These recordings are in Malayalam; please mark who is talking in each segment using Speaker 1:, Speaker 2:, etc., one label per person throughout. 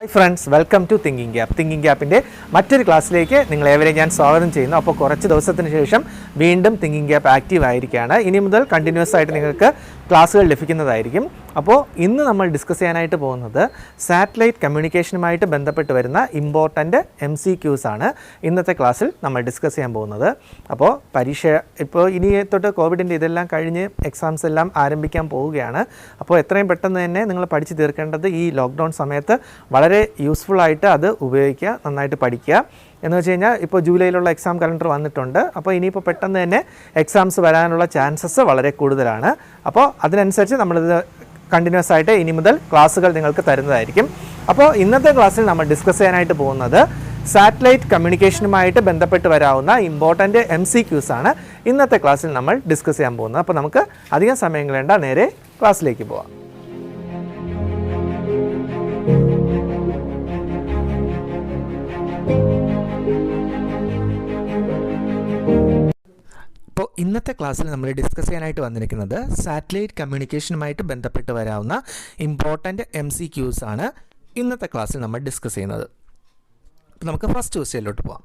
Speaker 1: Hi friends, welcome to Thinking Gap. Thinking Gapന്റെ മറ്റൊരു ക്ലാസ്സിലേക്ക് നിങ്ങളേവരെയും ഞാൻ സ്വാഗതം ചെയ്യുന്നു. അപ്പോൾ കുറച്ച് ദിവസത്തിന് ശേഷം വീണ്ടും Thinking Gap ആക്റ്റീവ് ആയിരിക്കുകയാണ്. ഇനി മുതൽ കണ്ടിന്യൂസ് ആയിട്ട് നിങ്ങൾക്ക് ക്ലാസ്സുകൾ ലഭിക്കുന്നതായിരിക്കും. അപ്പോൾ ഇന്ന് നമ്മൾ ഡിസ്കസ് ചെയ്യാനായിട്ട് പോകുന്നത് സാറ്റലൈറ്റ് കമ്മ്യൂണിക്കേഷനുമായിട്ട് ബന്ധപ്പെട്ട് വരുന്ന ഇമ്പോർട്ടൻ്റ് MCQs ആണ് ഇന്നത്തെ ക്ലാസ്സിൽ നമ്മൾ ഡിസ്കസ് ചെയ്യാൻ പോകുന്നത്. അപ്പോൾ പരീക്ഷ ഇപ്പോൾ ഇനി തൊട്ട് കോവിഡിൻ്റെ ഇതെല്ലാം കഴിഞ്ഞ് എക്സാംസ് എല്ലാം ആരംഭിക്കാൻ പോവുകയാണ്. അപ്പോൾ എത്രയും പെട്ടെന്ന് തന്നെ നിങ്ങൾ പഠിച്ച് തീർക്കേണ്ടത് ഈ ലോക്ക്ഡൗൺ സമയത്ത് വളരെ യൂസ്ഫുള്ളായിട്ട് അത് ഉപയോഗിക്കുക, നന്നായിട്ട് പഠിക്കുക. എന്ന് വെച്ച് കഴിഞ്ഞാൽ ഇപ്പോൾ ജൂലൈയിലുള്ള എക്സാം കലണ്ടർ വന്നിട്ടുണ്ട്. അപ്പോൾ ഇനിയിപ്പോൾ പെട്ടെന്ന് തന്നെ എക്സാംസ് വരാനുള്ള ചാൻസസ് വളരെ കൂടുതലാണ്. അപ്പോൾ അതിനനുസരിച്ച് നമ്മളിത് കണ്ടിന്യൂസ് ആയിട്ട് ഇനി മുതൽ ക്ലാസ്സുകൾ നിങ്ങൾക്ക് തരുന്നതായിരിക്കും. അപ്പോൾ ഇന്നത്തെ ക്ലാസ്സിൽ നമ്മൾ ഡിസ്കസ് ചെയ്യാനായിട്ട് പോകുന്നത് സാറ്റലൈറ്റ് കമ്മ്യൂണിക്കേഷനുമായിട്ട് ബന്ധപ്പെട്ട് വരാവുന്ന ഇമ്പോർട്ടൻ്റ് MCQs ആണ് ഇന്നത്തെ ക്ലാസ്സിൽ നമ്മൾ ഡിസ്കസ് ചെയ്യാൻ പോകുന്നത്. അപ്പോൾ നമുക്ക് അധികം സമയം കളയണ്ട, നേരെ ക്ലാസ്സിലേക്ക് പോവാം. അപ്പോൾ ഇന്നത്തെ ക്ലാസ്സിൽ നമ്മൾ ഡിസ്കസ് ചെയ്യാനായിട്ട് വന്നിരിക്കുന്നത് സാറ്റലൈറ്റ് കമ്മ്യൂണിക്കേഷനുമായിട്ട് ബന്ധപ്പെട്ട് വരാവുന്ന ഇമ്പോർട്ടൻ്റ് MCQs ആണ് ഇന്നത്തെ ക്ലാസ്സിൽ നമ്മൾ ഡിസ്കസ് ചെയ്യുന്നത്. അപ്പോൾ നമുക്ക് ഫസ്റ്റ് ക്വസ്റ്റ്യനിലോട്ട് പോകാം.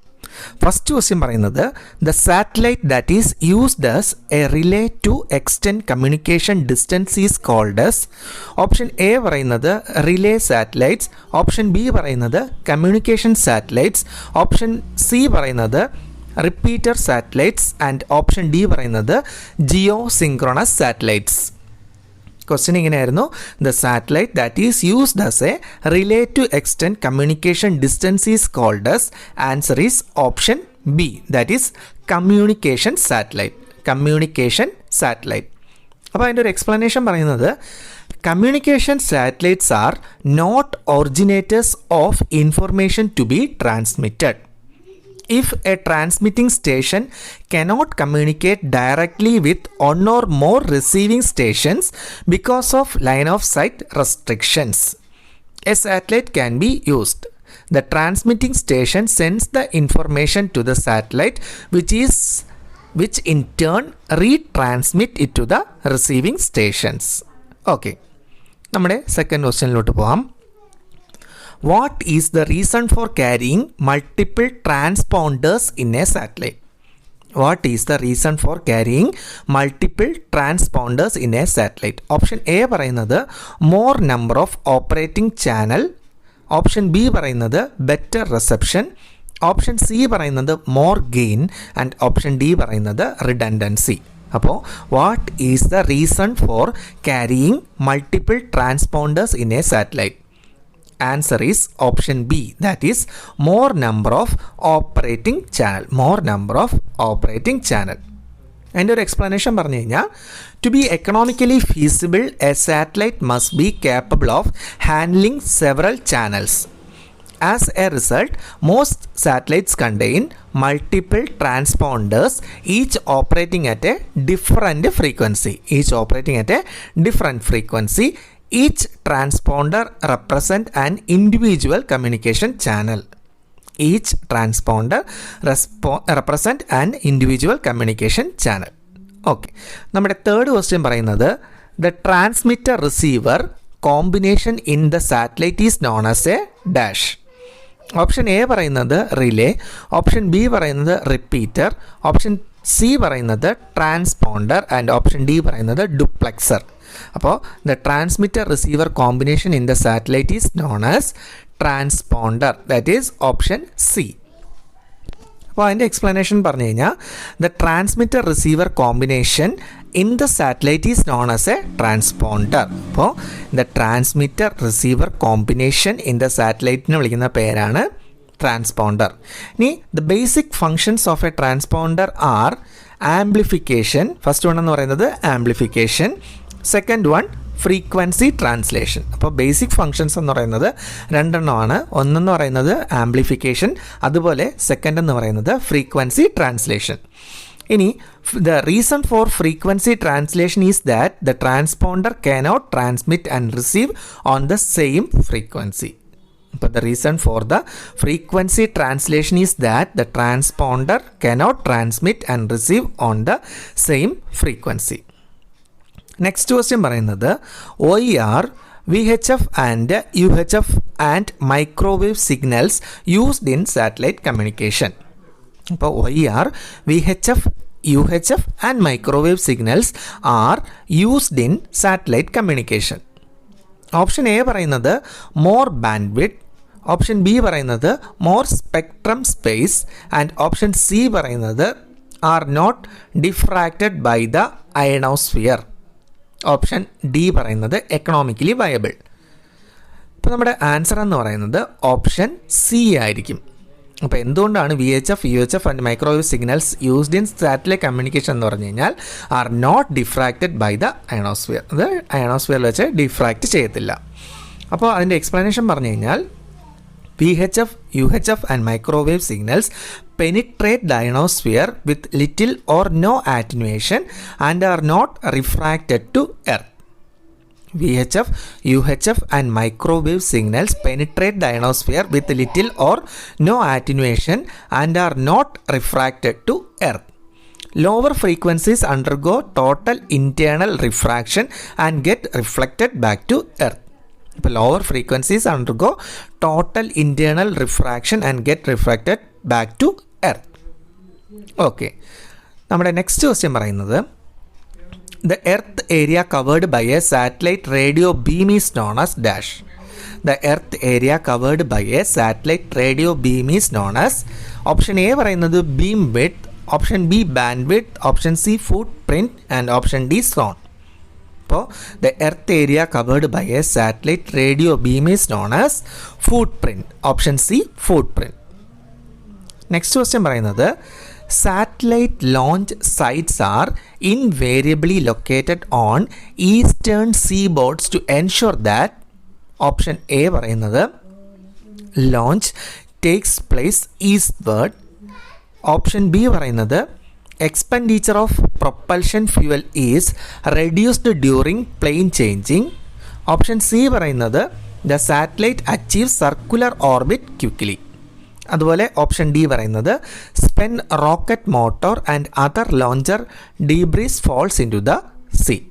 Speaker 1: ഫസ്റ്റ് ക്വസ്റ്റ്യൻ പറയുന്നത് the satellite that is used as a relay to extend communication distance is called as. Option A പറയുന്നത് റിലേ സാറ്റലൈറ്റ്സ്, ഓപ്ഷൻ ബി പറയുന്നത് കമ്മ്യൂണിക്കേഷൻ സാറ്റലൈറ്റ്സ്, ഓപ്ഷൻ സി പറയുന്നത് repeater satellites and option D പറയുന്നത് ജിയോ സിങ്ക്രോണസ് സാറ്റലൈറ്റ്സ്. ക്വസ്റ്റ്യൻ ഇങ്ങനെയായിരുന്നു, the satellite that is used as a relay to extend communication distance is called as. Answer is option B, that is communication satellite. Communication satellite. അപ്പോൾ അതിൻ്റെ ഒരു എക്സ്പ്ലനേഷൻ പറയുന്നത് communication satellites are not originators of information to be transmitted. If a transmitting station cannot communicate directly with one or more receiving stations because of line of sight restrictions, a satellite can be used. The transmitting station sends the information to the satellite which in turn retransmit it to the receiving stations. Okay. നമ്മുടെ സെക്കൻഡ് ക്വസ്റ്റ്യനിലോട്ട് പോകാം. What is the reason for carrying multiple transponders in a satellite? What is the reason for carrying multiple transponders in a satellite? Option A പറയുന്നത് more number of operating channel, option B പറയുന്നത് better reception, option C പറയുന്നത് more gain and option D പറയുന്നത് redundancy. അപ്പോൾ what is the reason for carrying multiple transponders in a satellite? Answer is option B, that is more number of operating channel. More number of operating channel. അതിൻ്റെ ഒരു എക്സ്പ്ലനേഷൻ പറഞ്ഞു കഴിഞ്ഞാൽ to be economically feasible a satellite must be capable of handling several channels. As a result most satellites contain multiple transponders each operating at a different frequency. Each operating at a different frequency. Each transponder represent an individual communication channel. Each transponder represent an individual communication channel. Okay. നമ്മുടെ തേർഡ് ക്വസ്റ്റ്യൻ പറയുന്നത് the transmitter receiver combination in the satellite is known as a dash. Option A പറയുന്നത് റിലേ, ഓപ്ഷൻ ബി പറയുന്നത് റിപ്പീറ്റർ, ഓപ്ഷൻ സി പറയുന്നത് ട്രാൻസ്പോണ്ടർ ആൻഡ് ഓപ്ഷൻ ഡി പറയുന്നത് ഡുപ്ലെക്സർ. അപ്പോൾ the transmitter receiver combination in the satellite is known as transponder, that is option C. അപ്പോൾ അതിൻ്റെ എക്സ്പ്ലനേഷൻ പറഞ്ഞു കഴിഞ്ഞാൽ the transmitter receiver combination in the satellite is known as a transponder. അപ്പോൾ the transmitter receiver combination in the സാറ്റലൈറ്റിനെ വിളിക്കുന്ന പേരാണ് ട്രാൻസ്പോണ്ടർ. ഇനി the basic functions of A transponder are amplification. First one എന്ന് പറയുന്നത് amplification, second one frequency translation. അപ്പോൾ ബേസിക് ഫങ്ഷൻസ് എന്ന് പറയുന്നത് രണ്ടെണ്ണമാണ്. ഒന്നെന്ന് പറയുന്നത് ആംപ്ലിഫിക്കേഷൻ, അതുപോലെ സെക്കൻഡ് എന്ന് പറയുന്നത് ഫ്രീക്വൻസി ട്രാൻസ്ലേഷൻ. ഇനി the reason for frequency translation is that the transponder cannot transmit and receive on the same frequency. But the reason for the frequency translation is that the transponder cannot transmit and receive on the same frequency. Next question പറയുന്നത് OER VHF and UHF and microwave signals used in satellite communication. അപ്പോൾ VHF, UHF and microwave signals are used in satellite communication. Option A പറയുന്നത് more bandwidth, ഓപ്ഷൻ ബി പറയുന്നത് more spectrum space and option C പറയുന്നത് are not diffracted by the ionosphere. Option D പറയുന്നത് എക്കണോമിക്കലി വയബിൾ. ഇപ്പോൾ നമ്മുടെ ആൻസർ എന്ന് പറയുന്നത് ഓപ്ഷൻ സി ആയിരിക്കും. അപ്പോൾ എന്തുകൊണ്ടാണ് VHF, UHF and microwave signals used in satellite communication എന്ന് പറഞ്ഞു കഴിഞ്ഞാൽ are not diffracted by the ionosphere. അത് അയണോസ്ഫിയറിൽ വെച്ച് ഡിഫ്രാക്റ്റ് ചെയ്യത്തില്ല. അപ്പോൾ അതിൻ്റെ എക്സ്പ്ലനേഷൻ പറഞ്ഞു കഴിഞ്ഞാൽ VHF, UHF and microwave signals penetrate the ionosphere with little or no attenuation and are not refracted to Earth. VHF, UHF and microwave signals penetrate the ionosphere with little or no attenuation and are not refracted to Earth. Lower frequencies undergo total internal refraction and get reflected back to Earth. ഇപ്പോൾ lower frequencies undergo total internal refraction and get refracted back to Earth. Okay, നമ്മുടെ നെക്സ്റ്റ് ക്വസ്റ്റ്യൻ പറയുന്നത് the Earth area covered by a satellite radio beam is known as dash. The Earth area covered by a satellite radio beam is known as. Option A പറയുന്നത് beam width, option B bandwidth, option C footprint and option D zone. അപ്പോൾ the Earth area covered by a satellite radio beam is known as footprint. Option C footprint. Next question പറയുന്നത് satellite launch sites are invariably located on eastern seaboards to ensure that. Option A പറയുന്നത് launch takes place eastward. Option B പറയുന്നത് expenditure of propulsion fuel is reduced during plane changing. Option C പറയുന്നത് the satellite achieves circular orbit quickly. അതുപോലെ ഓപ്ഷൻ ഡി പറയുന്നത് spent rocket motor and other launcher debris falls into the sea.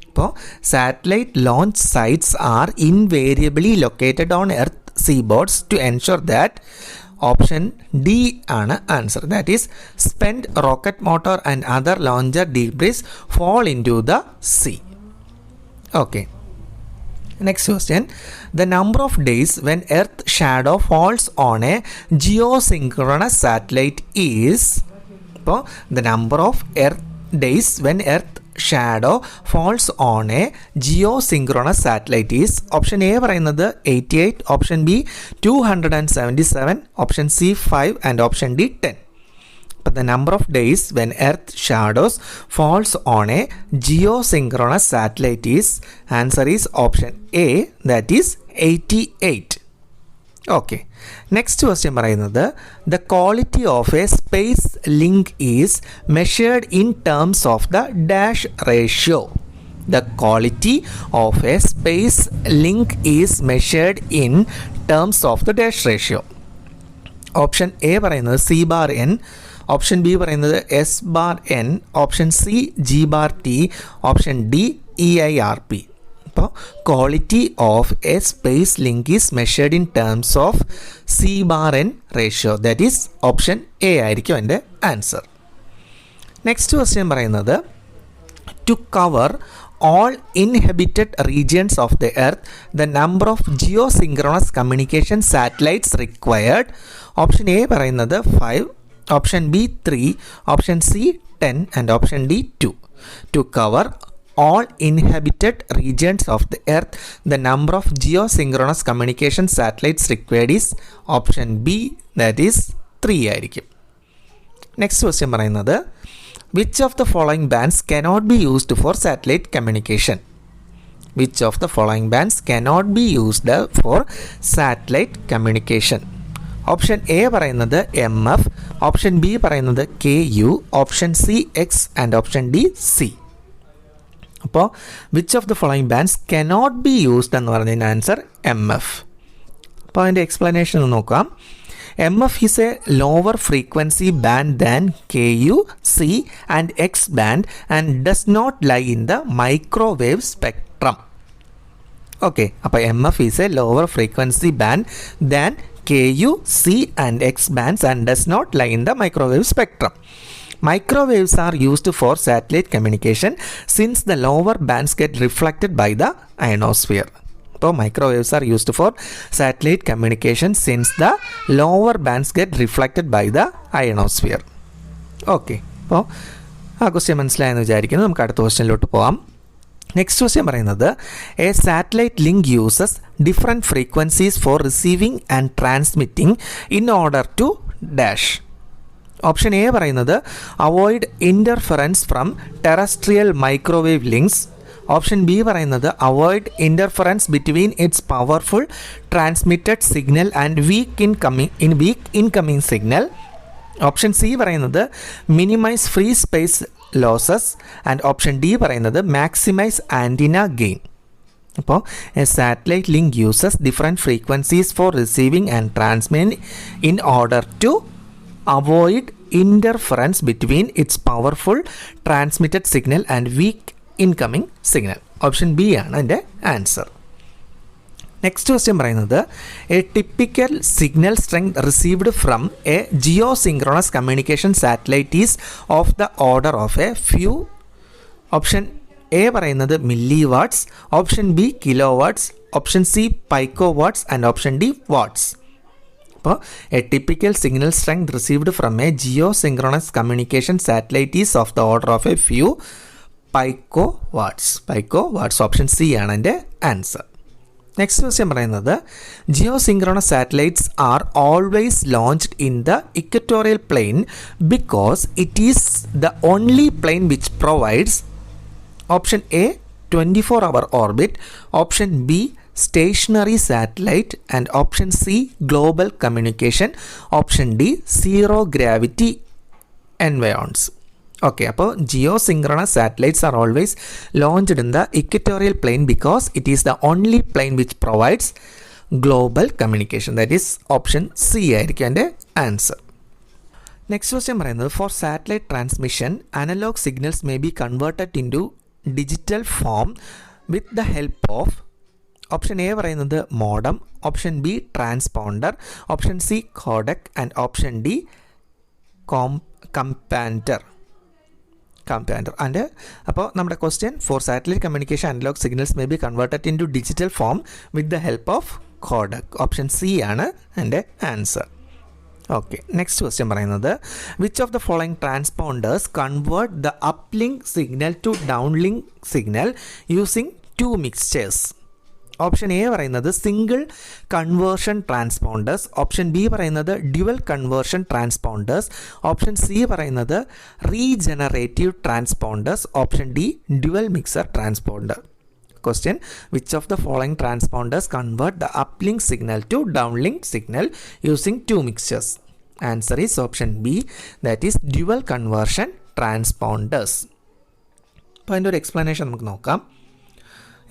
Speaker 1: അപ്പോൾ satellite launch sites are invariably located on Earth seaboards to ensure that. Option D ആണ് answer. That is spend rocket motor and other launcher debris fall into the sea. Okay. Next question. The number of days when Earth shadow falls on a geosynchronous satellite is. അപ്പോൾ the number of days when Earth shadow falls on a geosynchronous satellite is. Option A പറയുന്നത് 88, option B 277, option C 5 and option D 10. But the number of days when Earth shadows falls on a geosynchronous satellite is, answer is option A, that is 88. Okay. Next question പറയുന്നത് the quality of a space link is measured in terms of the dash ratio. The quality of a space link is measured in terms of the dash ratio. Option A പറയുന്നത് C bar N, option B പറയുന്നത് S bar N, option C G bar T, option D EIRP. അപ്പോൾ quality of a space link is measured in terms of C bar N ratio. That is option A ആയിരിക്കും എൻ്റെ ആൻസർ. നെക്സ്റ്റ് ക്വസ്റ്റ്യൻ പറയുന്നത് to cover all inhabited regions of the earth, the number of geosynchronous communication satellites required. Option A പറയുന്നത് 5, option B 3, option C 10 and option D 2. To cover all inhabited regions of the earth, the number of geosynchronous communication satellites required is option B, that is 3 ആയിരിക്കും. നെക്സ്റ്റ് ക്വസ്റ്റ്യൻ പറയുന്നത് which of the following bands cannot be used for satellite communication? Which of the following bands cannot be used for satellite communication? Option A പറയുന്നത് MF, ഓപ്ഷൻ ബി പറയുന്നത് KU, option C X and option D C. അപ്പോൾ which of the following bands cannot be used എന്ന് പറഞ്ഞതിൻ്റെ ആൻസർ MF. അപ്പോൾ അതിൻ്റെ എക്സ്പ്ലനേഷൻ നോക്കാം. MF is a lower frequency band than KU, C and X band and does not lie in the microwave spectrum. Okay, അപ്പോൾ MF is A lower frequency band than KU, C and X bands and does not lie in the microwave spectrum. Microwaves are used for satellite communication since the lower bands get reflected by the ionosphere. So microwaves are used for satellite communication since the lower bands get reflected by the ionosphere. Okay, അപ്പോൾ ആ ക്വസ്റ്റ്യൻ മനസ്സിലായെന്ന് വിചാരിക്കുന്നു. നമുക്ക് അടുത്ത ക്വസ്റ്റ്യനിലോട്ട് പോകാം. നെക്സ്റ്റ് ക്വസ്റ്റ്യൻ പറയുന്നത് a satellite link uses different frequencies for receiving and transmitting in order to dash. Option A പറയുന്നത് avoid interference from terrestrial microwave links. Option B പറയുന്നത് avoid interference between its powerful transmitted signal and weak incoming signal. Option C പറയുന്നത് minimise free space losses and option D പറയുന്നത് മാക്സിമൈസ് ആൻറ്റിന ഗെയിൻ. അപ്പോൾ a satellite link uses different frequencies for receiving and transmitting in order to avoid interference between its powerful transmitted signal and weak incoming signal. Option B ആണ് എൻ്റെ ആൻസർ. നെക്സ്റ്റ് ക്വസ്റ്റ്യൻ പറയുന്നത് a typical signal strength received from a geosynchronous communication satellite is of the order of a few. Option A പറയുന്നത് milliwatts, option B kilowatts, option C picowatts and option D watts. അപ്പോൾ a typical signal strength received from a geosynchronous communication satellite is of the order of a few picowatts. Option C ആണ് എൻ്റെ ആൻസർ. നെക്സ്റ്റ് ക്വസ്റ്റ്യൻ പറയുന്നത് geosynchronous satellites are always launched in the equatorial plane because it is the only plane which provides. Option A 24-hour orbit, option B stationary satellite and option C global communication, option D zero gravity environs. Okay, അപ്പോൾ geosynchronous satellites are always launched in the equatorial plane because it is the only plane which provides global communication. That is option C ആയിരിക്കും എൻ്റെ ആൻസർ. നെക്സ്റ്റ് ക്വസ്റ്റ്യൻ പറയുന്നത് for satellite transmission analogue signals may be converted into digital form with the help of. Option A പറയുന്നത് modem, option B transponder, option C codec and option D compander. And അപ്പോൾ നമ്മുടെ question for satellite communication analogue signals may be converted into digital form with the help of codec. Option C ആണ് എൻ്റെ ആൻസർ. ഓക്കെ, നെക്സ്റ്റ് ക്വസ്റ്റ്യൻ പറയുന്നത് which of the following transponders convert the uplink signal to downlink signal using two mixtures. Option A പറയുന്നത് single conversion transponders, option B പറയുന്നത് dual conversion transponders, option C പറയുന്നത് regenerative transponders, option D dual mixer transponder. Question, which of the following transponders convert the uplink signal to downlink signal using two mixtures? Answer is option B, that is dual conversion transponders. അപ്പോൾ അതിൻ്റെ ഒരു എക്സ്പ്ലനേഷൻ നമുക്ക് നോക്കാം.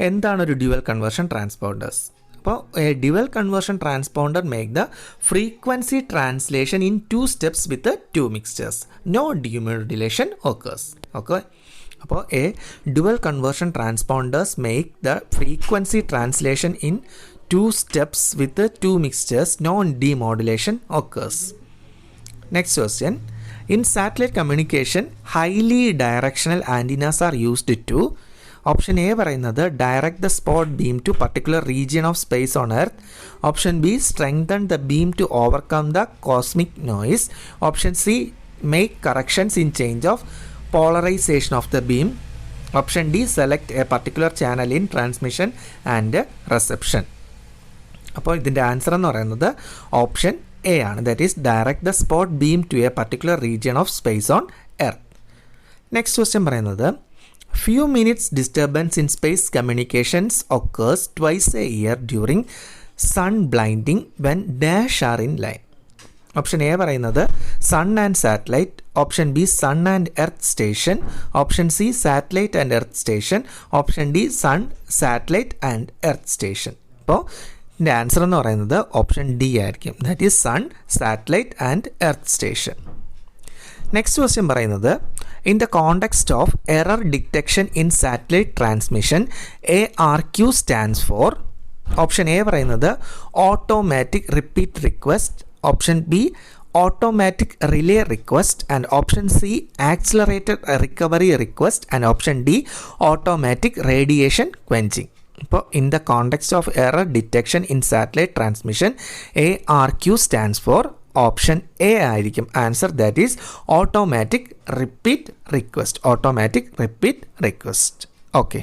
Speaker 1: എന്താണ് ഒരു ഡ്യുവൽ കൺവേർഷൻ ട്രാൻസ്പോണ്ടേഴ്സ്? അപ്പോൾ a dual conversion transponder make the frequency translation in 2 steps with 2 mixtures. No demodulation occurs. Okay, അപ്പോൾ a dual conversion transponders make the frequency translation in 2 steps with 2 mixtures. No demodulation occurs. Next question. In satellite communication, highly directional antennas are used to. Option A പറയുന്നത് direct the spot beam to particular region of space on Earth. Option B, strengthen the beam to overcome the cosmic noise. Option C, make corrections in change of polarization of the beam. Option D, select a particular channel in transmission and reception. അപ്പോൾ ഇതിൻ്റെ ആൻസർ എന്ന് പറയുന്നത് ഓപ്ഷൻ എ ആണ്. That is direct the spot beam to a particular region of space on earth. Next question പറയുന്നത് few minutes disturbance in space communications occurs twice a year during sun blinding when dash are in line. Option A പറയുന്നത് sun and satellite, option B sun and earth station, option C satellite and earth station, option D sun, satellite and earth station. അപ്പോൾ ഇതിൻ്റെ ആൻസർ എന്ന് പറയുന്നത് ഓപ്ഷൻ ഡി ആയിരിക്കും. That is sun, satellite and earth station. Next question പറയുന്നത് In the context of error detection in satellite transmission, ARQ stands for option A പറയുന്നത് automatic repeat request, option B automatic relay request, and option C accelerated recovery request, and option D automatic radiation quenching. ഇപ്പോൾ in the context of error detection in satellite transmission, ARQ stands for option A ആയിരിക്കും answer, that is automatic repeat request. Automatic repeat request. Okay,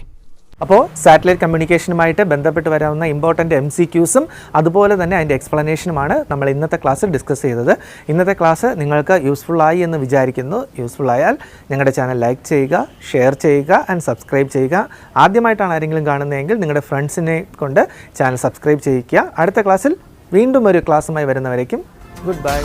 Speaker 1: അപ്പോൾ സാറ്റലൈറ്റ് കമ്മ്യൂണിക്കേഷനുമായിട്ട് ബന്ധപ്പെട്ട് വരാവുന്ന ഇമ്പോർട്ടൻറ്റ് MCQസും അതുപോലെ തന്നെ അതിൻ്റെ എക്സ്പ്ലനേഷനുമാണ് നമ്മൾ ഇന്നത്തെ ക്ലാസ്സിൽ ഡിസ്കസ് ചെയ്തത്. ഇന്നത്തെ ക്ലാസ് നിങ്ങൾക്ക് യൂസ്ഫുള്ളായി എന്ന് വിചാരിക്കുന്നു. യൂസ്ഫുള്ളായാൽ ഞങ്ങളുടെ ചാനൽ ലൈക്ക് ചെയ്യുക, ഷെയർ ചെയ്യുക ആൻഡ് സബ്സ്ക്രൈബ് ചെയ്യുക. ആദ്യമായിട്ടാണ് ആരെങ്കിലും കാണുന്നതെങ്കിൽ നിങ്ങളുടെ ഫ്രണ്ട്സിനെ കൊണ്ട് ചാനൽ സബ്സ്ക്രൈബ് ചെയ്യിക്കുക. അടുത്ത ക്ലാസ്സിൽ വീണ്ടും ഒരു ക്ലാസ്സുമായി വരുന്നവരേക്കും ഗുഡ് ബൈ.